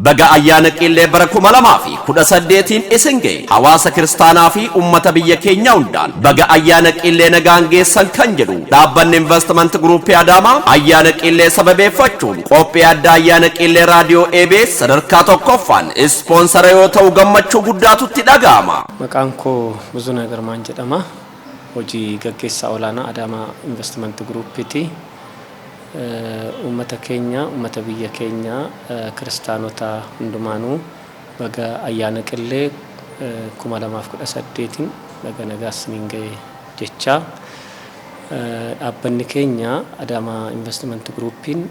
baga ayyaana qillee bara 2018 isin ga'e hawaasa kiristaanaa fi ummata biyya keenya hundaan baga ayyaana qillee nagaan geessan kan jedhu dhaabbanni investment group Adaamaa ayyaana qillee sababeeffachuun qophii adda ayyaana qillee raadiyoo EBS sadarkaa tokkoffaan ispoonsara yoo ta'u gammachuu guddaatutti dhaga'ama. Maqaan koo Buzunaa Girmaan jedhama. Hojii gaggeessaa olaanaa Adaamaa investment group-ti. Ummata keenya ummata biyya keenya kiristaanota hundumaanuu baga ayyaana qillee 2018 baga nagaasniin ga'e jecha dhaabbanni keenya Adaamaa investment group-in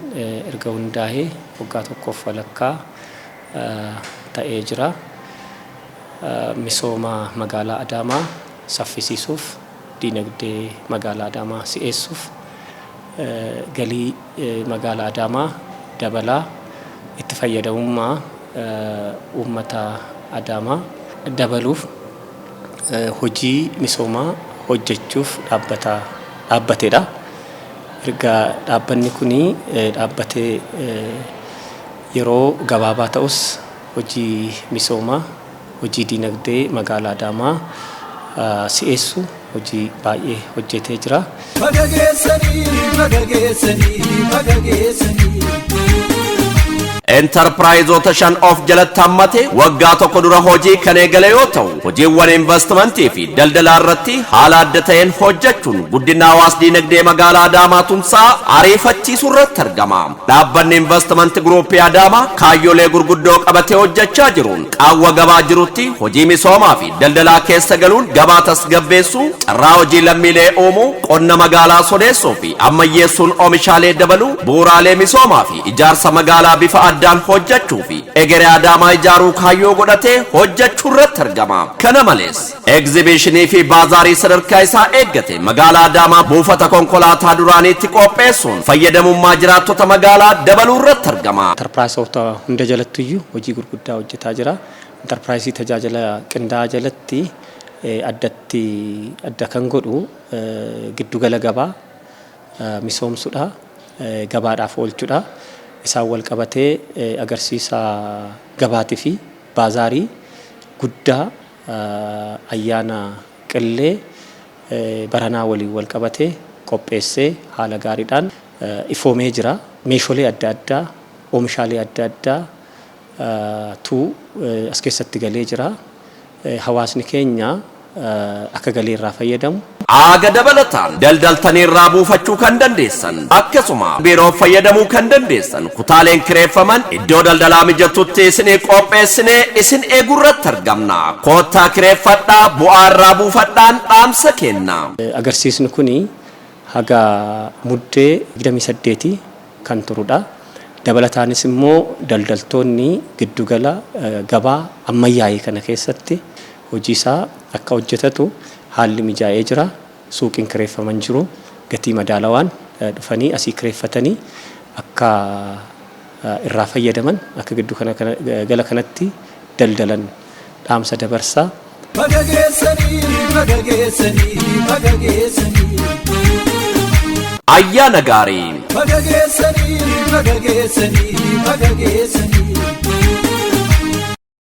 erga hundaa'ee waggaa tokkoof walakkaa ta'ee jira. Misooma magaalaa Adaamaa saffisiisuuf diinagdee magaalaa Adaamaa si'eessuuf galii magaalaa Adaamaa dabalaa itti fayyadamummaa uummata Adaamaa dabaluuf hojii misoomaa hojjechuuf dhaabbateedha. Erga dhaabbanni kuni dhaabbatee yeroo gabaabaa ta'us hojii misoomaa hojii diinagdee magaalaa Adaamaa si'eessu hojii baay'ee hojjetee jira. Enterprise shan of jalatti waggaa tokko dura hojii kan eegale yoo ta'u hojiiwwan investmentii fi daldalaa irratti haala adda ta'een hojjechuun guddina hawaas diinagdee magaalaa Adaamaa tumsaa ariifachiisuu irratti argama. Dhaabbanni investment group Adaamaa kaayyoolee gurguddoo qabatee hojjechaa jiruun qaawwa gabaa jirutti hojii misoomaa fi daldalaa keessa galuun gabaa tasgabbeessuu, carraa hojii lammiilee uumuu, qonna magaalaa sodeessuu fi ammayyeessuun oomishaalee dabaluu, bu'uuraalee misoomaa fi ijaarsa magaalaa bifa addaan hojjechuu fi egeree Adaamaa ijaaruu kaayyoo godhatee hojjechuu irratti argama. Kana malees egzibiishinii fi baazaarii sadarkaa isaa eeggate magaalaa Adaamaa buufata konkolaataa duraaniitti qopheessuun fayyadamummaa jiraattota magaalaa dabaluu irratti argama. Enterprise hunda jalattiyyuu hojii gurguddaa hojjetaa jira. Enterprise tajaajila qindaa'aa jalatti adda kan godhu giddugala gabaa misoomsuudha, gabaadhaaf oolchuudha. Isaan wal qabatee agarsiisa gabaatii fi baazaarii guddaa ayyaana qillee baranaa waliin wal qabatee qopheessee haala gaariidhaan ifoomee jira. Meeshaalee adda addaa, oomishaalee adda addaa as keessatti galee jira. Hawaasni keenya akka galii irraa fayyadamu. Aga dabalataan daldaltanii irraa buufachuu kan dandeessan akkasuma biiroo fayyadamuu kan dandeessan kutaaleen kireeffaman iddoo daldalaa mijatutti isin qopheessinee isin eegurratti argamna. Koottaa kireeffadhaa bu'aa irraa buufadhaan dhaamsa kenna. Agarsiisni kuni haga muddee 28 kan turudha. Dabalataanis immoo daldaltoonni giddugala gabaa ammayyaa'ee kana keessatti hojii isaa akka hojjetatu haalli mijaa'ee jira. Suuqiin kireeffaman jiru gatii madaalawaan dhufanii asii kireeffatanii akka irraa fayyadaman akka giddugala kanatti daldalan dhaamsa dabarsaa. Ayyaana gaarii.